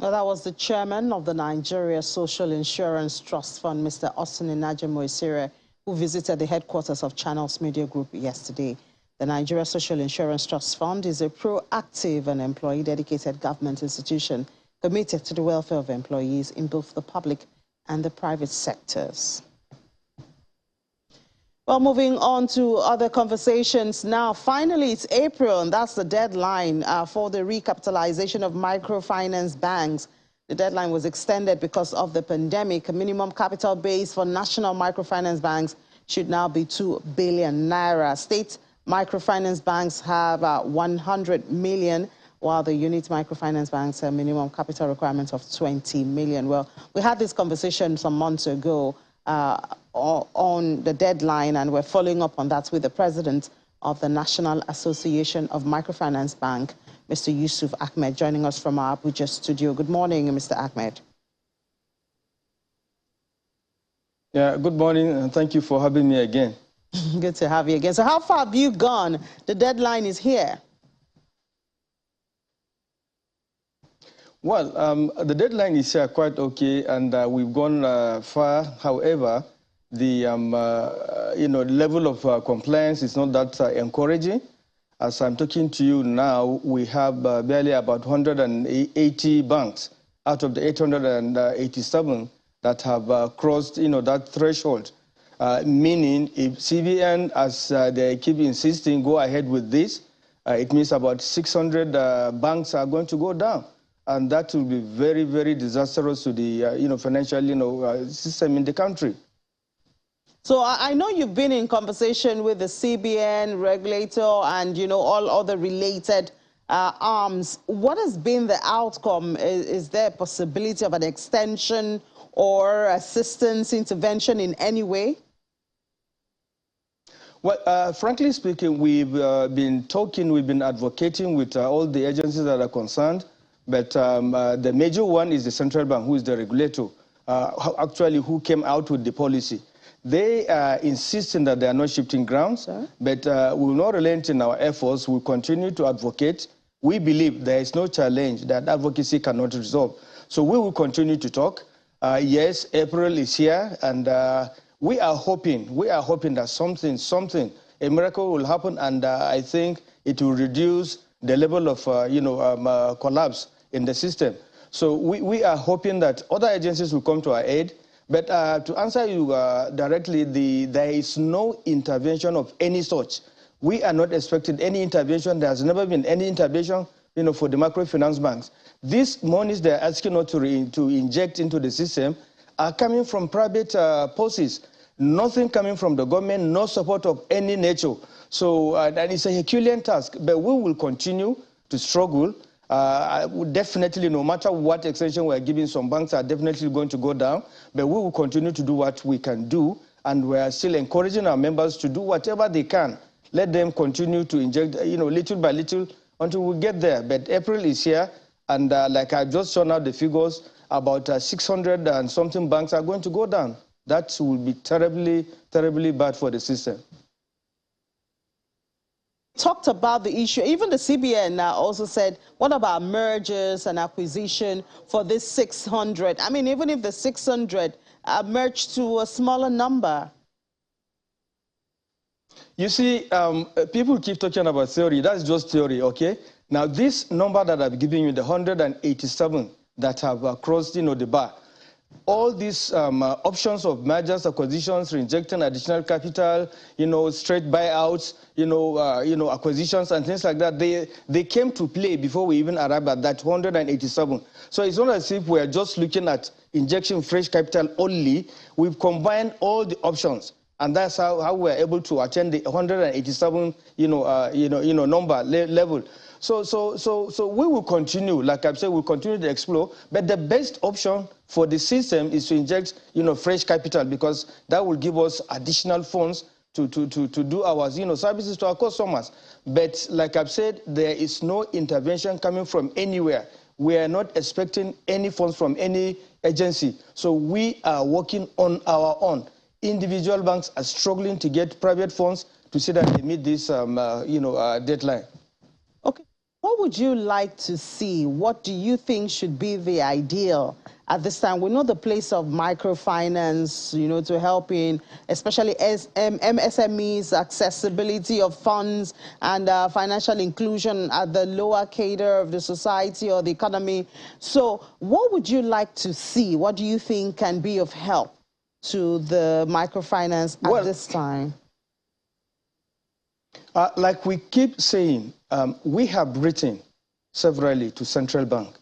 Well, that was the chairman of the Nigeria Social Insurance Trust Fund, Mr. Austin Inaja, who visited the headquarters of Channels Media Group yesterday. The Nigeria Social Insurance Trust Fund is a proactive and employee-dedicated government institution committed to the welfare of employees in both the public and the private sectors. Well, moving on to other conversations now. Finally, it's April, and that's the deadline for the recapitalization of microfinance banks. The deadline was extended because of the pandemic. A minimum capital base for national microfinance banks should now be 2 billion naira. State microfinance banks have 100 million, while the unit microfinance banks have a minimum capital requirement of 20 million. Well, we had this conversation some months ago on the deadline, and we're following up on that with the president of the National Association of Microfinance Bank, Mr. Yusuf Ahmed, joining us from our Abuja studio. Good morning, Mr. Ahmed. Yeah, good morning, and thank you for having me again. Good to have you again. So how far have you gone? The deadline is here. Well, the deadline is quite okay, and we've gone far. However, the level of compliance is not that encouraging. As I'm talking to you now, we have barely about 180 banks out of the 887 that have crossed, that threshold. Meaning, if CBN, as they keep insisting, go ahead with this, it means about 600 banks are going to go down. And that will be very, very disastrous to the financial system in the country. So I know you've been in conversation with the CBN regulator and all other related arms. What has been the outcome? Is there a possibility of an extension or assistance, intervention in any way? Well, frankly speaking, we've been talking, we've been advocating with all the agencies that are concerned. But the major one is the central bank, who is the regulator, actually who came out with the policy. They are insisting that they are not shifting grounds, but we will not relent in our efforts. We continue to advocate. We believe there is no challenge that advocacy cannot resolve. So we will continue to talk. Yes, April is here, and we are hoping that something, a miracle will happen, and I think it will reduce the level of collapse in the system. So we are hoping that other agencies will come to our aid. But to answer you directly, there is no intervention of any sort. We are not expecting any intervention. There has never been any intervention for the microfinance banks. These monies they're asking us to inject into the system are coming from private purses. Nothing coming from the government, no support of any nature. So that is a Herculean task, but we will continue to struggle. Definitely, no matter what extension we're giving, some banks are definitely going to go down, but we will continue to do what we can do, and we are still encouraging our members to do whatever they can. Let them continue to inject, little by little until we get there. But April is here, and like I just shown out the figures, about 600 and something banks are going to go down. That will be terribly, terribly bad for the system. Talked about the issue. Even the CBN also said, what about mergers and acquisition for this 600? I mean, even if the 600 merged to a smaller number. You see, people keep talking about theory. That's just theory, okay? Now, this number that I've given you, the 187 that have crossed, the bar, all these options of mergers, acquisitions, reinjecting additional capital, straight buyouts, acquisitions and things like that, they came to play before we even arrived at that 187. So it's not as if we're just looking at injection fresh capital only. We've combined all the options, and that's how we're able to attain the 187, number level. So we will continue, like I've said, we'll continue to explore, but the best option for the system is to inject, fresh capital, because that will give us additional funds to do our, services to our customers. But like I've said, there is no intervention coming from anywhere. We are not expecting any funds from any agency. So we are working on our own. Individual banks are struggling to get private funds to see that they meet this, deadline. Okay. What would you like to see? What do you think should be the ideal at this time? We know the place of microfinance, you know, to help in especially MSMEs, accessibility of funds and financial inclusion at the lower cadre of the society or the economy. So what would you like to see? What do you think can be of help to the microfinance at this time? Like we keep saying, we have written severally to central bank.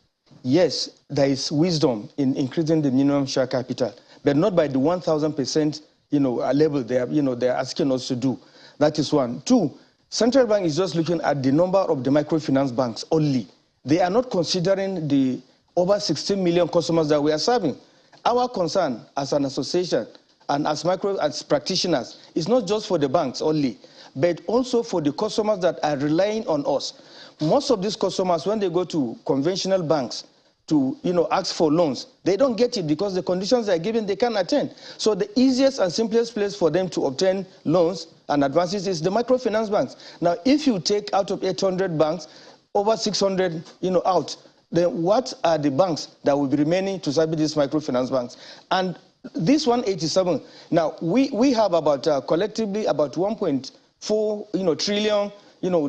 Yes, there is wisdom in increasing the minimum share capital, but not by the 1,000%, level they're asking us to do. That is one. Two, central bank is just looking at the number of the microfinance banks only. They are not considering the over 16 million customers that we are serving. Our concern as an association and as practitioners is not just for the banks only, but also for the customers that are relying on us. Most of these customers, when they go to conventional banks to ask for loans, they don't get it because the conditions they are given, they can't attend. So the easiest and simplest place for them to obtain loans and advances is the microfinance banks. Now, if you take out of 800 banks, over 600 out, then what are the banks that will be remaining to service these microfinance banks? And this 187, now we have about collectively about 1.4 trillion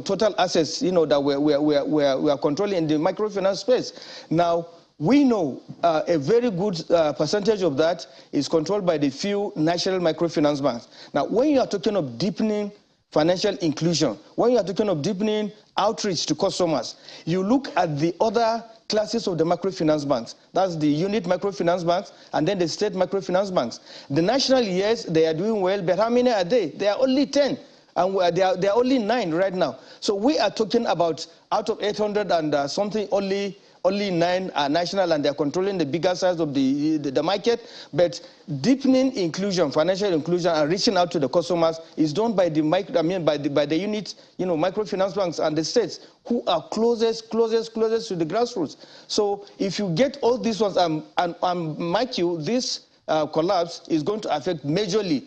total assets that we are controlling in the microfinance space. Now we know a very good percentage of that is controlled by the few national microfinance banks. Now when you are talking of deepening financial inclusion, when you are talking of deepening outreach to customers, you look at the other classes of the microfinance banks. That's the unit microfinance banks and then the state microfinance banks. The national, yes, they are doing well, but how many are they? They are only 10. And they are only 9 right now. So we are talking about out of 800 and something, only 9 are national, and they're controlling the bigger size of the market. But deepening inclusion, financial inclusion, and reaching out to the customers is done by the by the unit, microfinance banks and the states who are closest to the grassroots. So if you get all these ones, and mark you, this collapse is going to affect majorly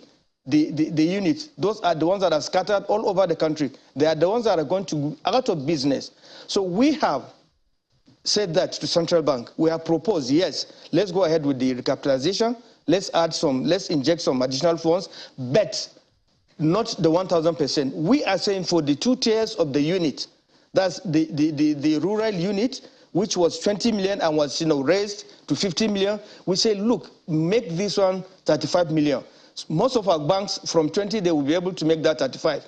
the units. Those are the ones that are scattered all over the country. They are the ones that are going to go out of business. So we have said that to central bank. We have proposed, yes, let's go ahead with the recapitalization. Let's inject some additional funds, but not the 1,000%. We are saying for the 2 tiers of the unit, that's the rural unit, which was 20 million and was raised to 50 million. We say, look, make this one 35 million. Most of our banks from 20, they will be able to make that 35.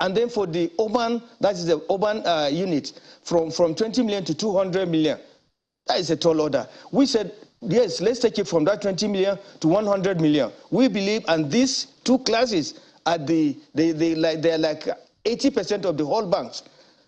And then for the urban, that is the urban unit, from 20 million to 200 million. That is a tall order. We said, yes, let's take it from that 20 million to 100 million. We believe, and these 2 classes are they're like 80% of the whole banks.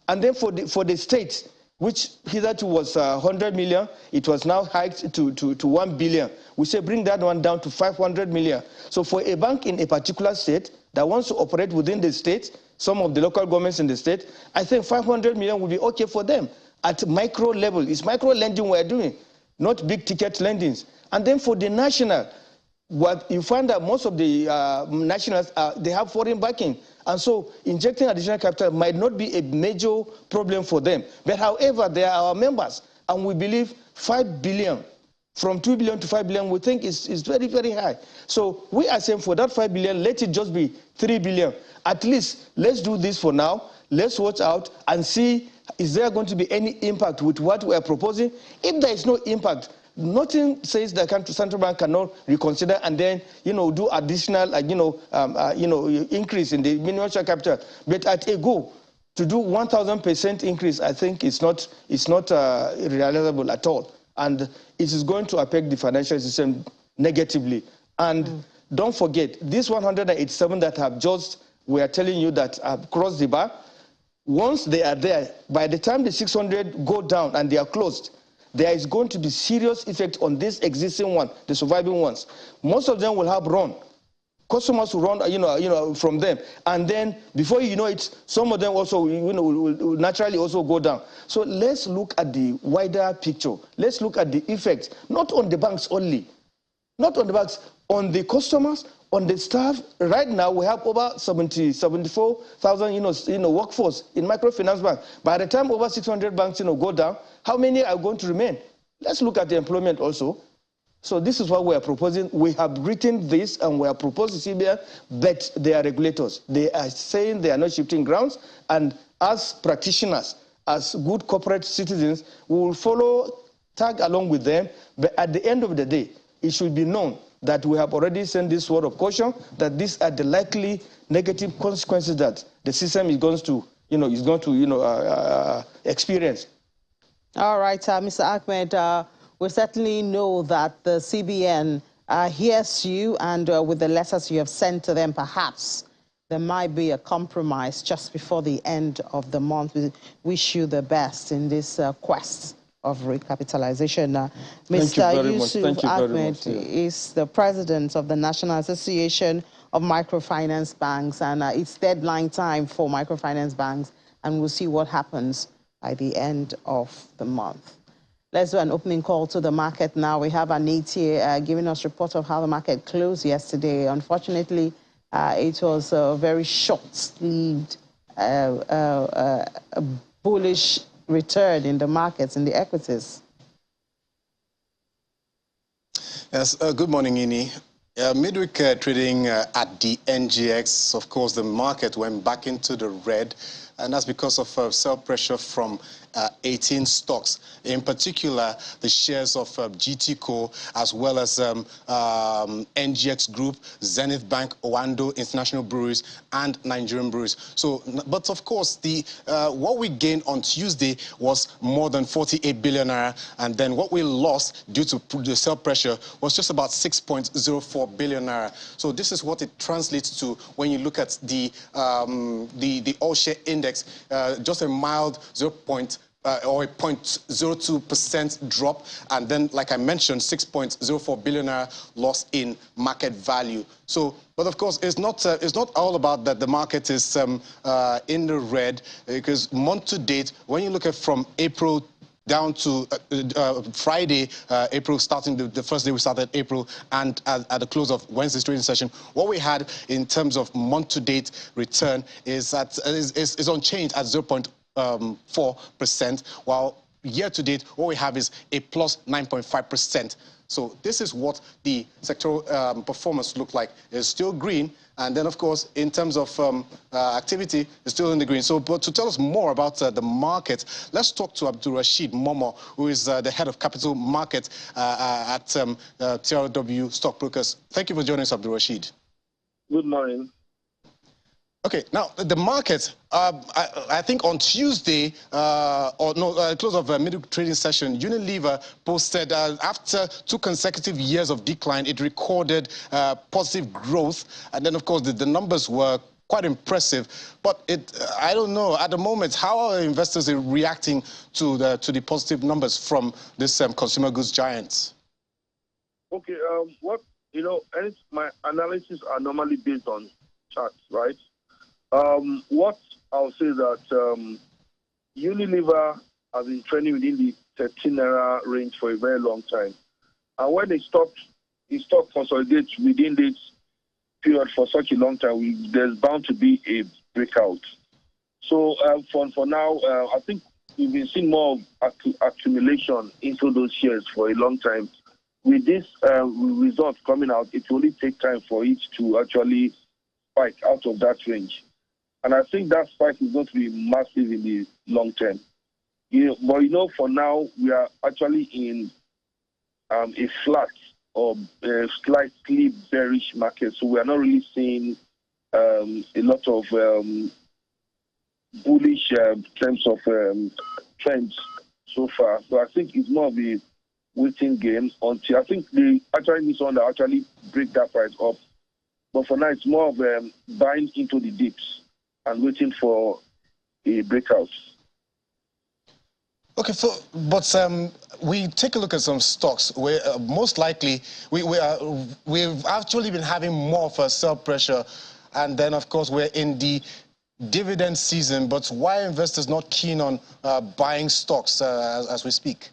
And then for the states, which hitherto was 100 million, it was now hiked to 1 billion. We say bring that one down to 500 million. So for a bank in a particular state that wants to operate within the state, some of the local governments in the state, I think 500 million will be okay for them at micro level. It's micro lending we're doing, not big ticket lendings. And then for the national, what you find that most of the nationals, they have foreign backing. And so injecting additional capital might not be a major problem for them. But however, they are our members. And we believe 5 billion, from 2 billion to 5 billion, we think is very, very high. So we are saying for that 5 billion, let it just be 3 billion. At least let's do this for now. Let's watch out and see, is there going to be any impact with what we are proposing? If there is no impact, nothing says the central bank cannot reconsider and then, do additional, increase in the minimum share capital. But at a go, to do 1,000% increase, I think it's not realizable at all, and it is going to affect the financial system negatively. And don't forget, these 187 that we are telling you that have crossed the bar. Once they are there, by the time the 600 go down and they are closed, there is going to be serious effect on this existing one, the surviving ones. Most of them will have run. Customers will run, from them. And then before you know it, some of them also, will naturally also go down. So let's look at the wider picture. Let's look at the effect, not on the banks only, not on the banks, on the customers, on the staff, right now we have over 74,000 workforce in microfinance bank. By the time over 600 banks go down, how many are going to remain? Let's look at the employment also. So this is what we are proposing. We have written this and we are proposing CBN, but they are regulators. They are saying they are not shifting grounds, and as practitioners, as good corporate citizens, we will follow, tag along with them, but at the end of the day, it should be known that we have already sent this word of caution, that these are the likely negative consequences that the system is going to, experience. All right, Mr. Ahmed, we certainly know that the CBN hears you, and with the letters you have sent to them, perhaps there might be a compromise just before the end of the month. We wish you the best in this quest of recapitalization. Mr. Yusuf Ahmed is the president of the National Association of Microfinance Banks, and it's deadline time for microfinance banks, and we'll see what happens by the end of the month. Let's do an opening call to the market now. We have Anit here giving us a report of how the market closed yesterday. Unfortunately, it was a very short-lived, bullish return in the markets, in the equities. Yes, good morning, Ini. Midweek trading at the NGX, of course, the market went back into the red, and that's because of sell pressure from 18 stocks, in particular the shares of GTCO, as well as NGX Group, Zenith Bank, Owando International Breweries, and Nigerian Breweries. So, but of course, the what we gained on Tuesday was more than 48 billion naira, and then what we lost due to the sell pressure was just about 6.04 billion naira. So this is what it translates to when you look at the all-share index, just a mild 0.02% drop, and then, like I mentioned, 6.04 billion naira loss in market value. So, but of course, it's not all about that. The market is in the red, because month to date, when you look at from April down to Friday, April, starting the first day we started April, and at the close of Wednesday's trading session, what we had in terms of month-to-date return is unchanged at 0.4%, while year-to-date, what we have is a plus 9.5%. So this is what the sectoral performance looked like. It's still green, and then, of course, in terms of activity, it's still in the green. So, but to tell us more about the market, let's talk to Abdul Rashid Momo, who is the head of capital market at TRW Stockbrokers. Thank you for joining us, Abdul Rashid. Good morning. Okay, now the market, I think on Tuesday, close of middle trading session, Unilever posted after 2 consecutive years of decline, it recorded positive growth, and then of course the numbers were quite impressive. But I don't know at the moment, how are investors reacting to the positive numbers from this consumer goods giants? Okay, my analysis are normally based on charts, right? What I'll say is that Unilever has been trending within the 13 naira range for a very long time. And when it stopped consolidate within this period for such a long time, there's bound to be a breakout. So for now, I think we've been seeing more of accumulation into those shares for a long time. With this result coming out, it will only take time for it to actually spike out of that range. And I think that spike is going to be massive in the long term. But for now, we are actually in a flat or a slightly bearish market. So we are not really seeing a lot of bullish terms of trends so far. So I think it's more of a waiting game until I think they actually need someone that actually break that price up. But for now, it's more of buying into the dips and waiting for a breakout. Okay, so but we take a look at some stocks where most likely we've actually been having more of a sell pressure, and then of course we're in the dividend season. But why are investors not keen on buying stocks as we speak?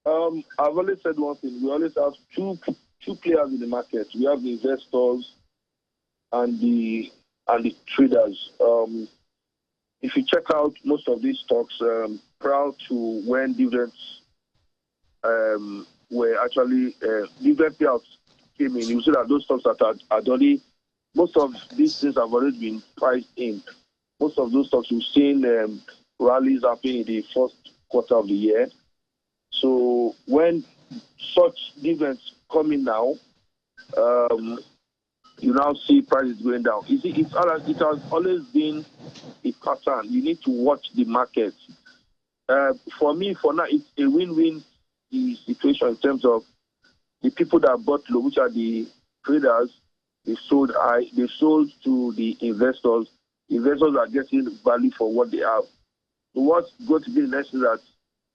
I've always said one thing: we always have two two players in the market. We have the investors and the traders. If you check out most of these stocks, prior to when dividends were actually dividend payouts came in, you see that those stocks that had already, most of these things have already been priced in. Most of those stocks, we've seen rallies happening in the first quarter of the year. So when such dividends come in now, you now see prices going down. You see, it has always been a pattern. You need to watch the market. For me, for now, it's a win-win situation in terms of the people that bought low, which are the traders. They sold high. They sold to the investors. Investors are getting value for what they have. So what's going to be the next is that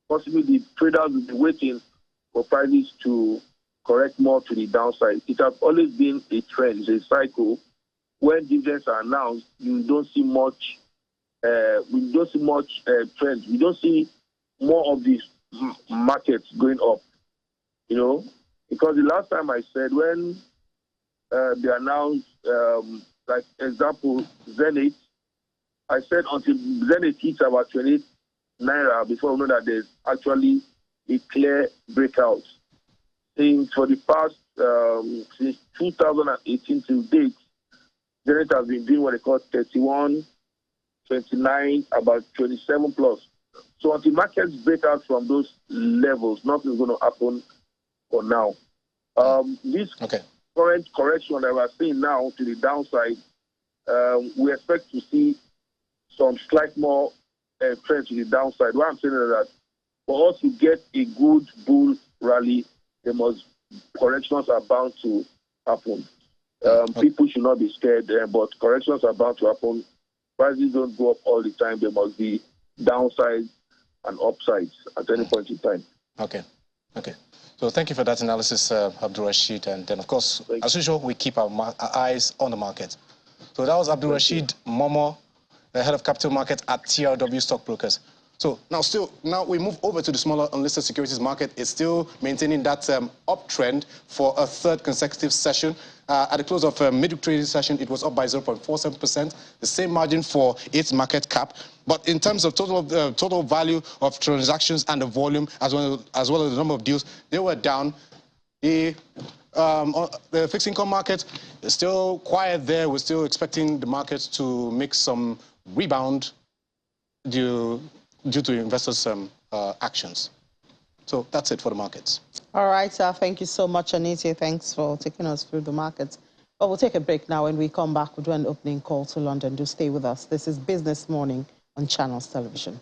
possibly the traders will be waiting for prices to correct more to the downside. It has always been a trend, it's a cycle. When dividends are announced, you don't see much. We don't see much trends. We don't see more of these markets going up. You know, because the last time I said when they announced, like example, Zenith, I said until Zenith hits about 28 naira before we know that there's actually a clear breakout. For the past, since 2018 till date, Zenith has been doing what they call 31, 29, about 27 plus. So until markets break out from those levels, nothing's going to happen for now. This current correction that we're seeing now to the downside, we expect to see some slight more trend to the downside. What I'm saying is that for us to get a good bull rally, corrections are bound to happen. People should not be scared, but corrections are bound to happen. Prices don't go up all the time. There must be downsides and upsides at any point in time. Okay. So thank you for that analysis, Abdul Rashid. And then, of course, as usual, we keep our eyes on the market. So that was Abdul Rashid Momo, the head of capital market at TRW Stockbrokers. So now we move over to the smaller unlisted securities market. It's still maintaining that uptrend for a third consecutive session. At the close of midweek trading session, it was up by 0.47%, the same margin for its market cap. But in terms of total value of transactions and the volume, as well as the number of deals, they were down. The fixed income market is still quiet there. We're still expecting the market to make some rebound due to investors' actions. So that's it for the markets. All right, thank you so much, Anita. Thanks for taking us through the markets. But we'll take a break now. When we come back, we'll do an opening call to London. Do stay with us. This is Business Morning on Channels Television.